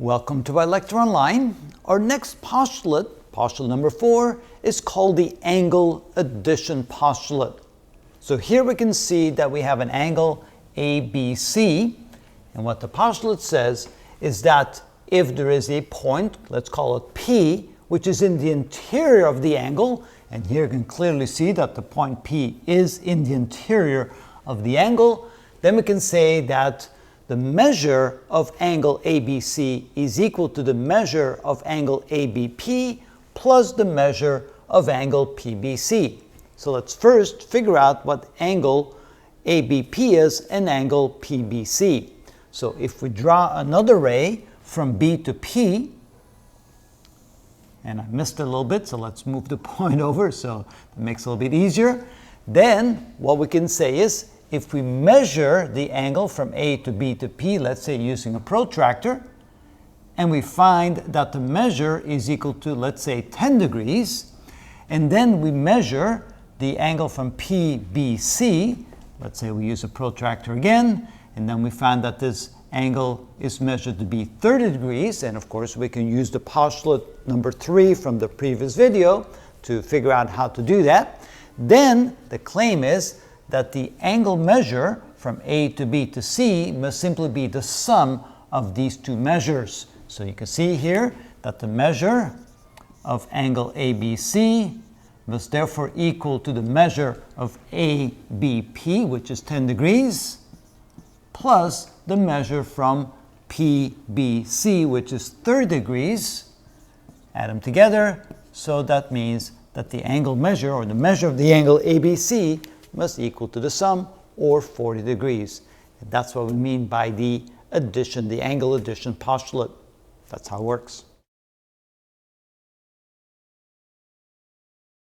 Welcome to our lecture online. Our next postulate, postulate number 4, is called the angle addition postulate. So here we can see that we have an angle ABC, and what the postulate says is that if there is a point, let's call it P, which is in the interior of the angle, and here you can clearly see that the point P is in the interior of the angle, then we can say that the measure of angle ABC is equal to the measure of angle ABP plus the measure of angle PBC. So let's first figure out what angle ABP is and angle PBC. So if we draw another ray from B to P, and I missed it a little bit, so let's move the point over so it makes it a little bit easier. Then what we can say is, if we measure the angle from A to B to P, let's say using a protractor, and we find that the measure is equal to, let's say, 10 degrees, and then we measure the angle from PBC, let's say we use a protractor again, and then we find that this angle is measured to be 30 degrees, and of course we can use the postulate number 3 from the previous video to figure out how to do that. Then the claim is that the angle measure from A to B to C must simply be the sum of these two measures. So you can see here that the measure of angle ABC must therefore equal to the measure of ABP, which is 10 degrees, plus the measure from PBC, which is 30 degrees. Add them together, so that means that the angle measure, or the measure of the angle ABC, must equal to the sum, or 40 degrees. And that's what we mean by the addition, the angle addition postulate. That's how it works.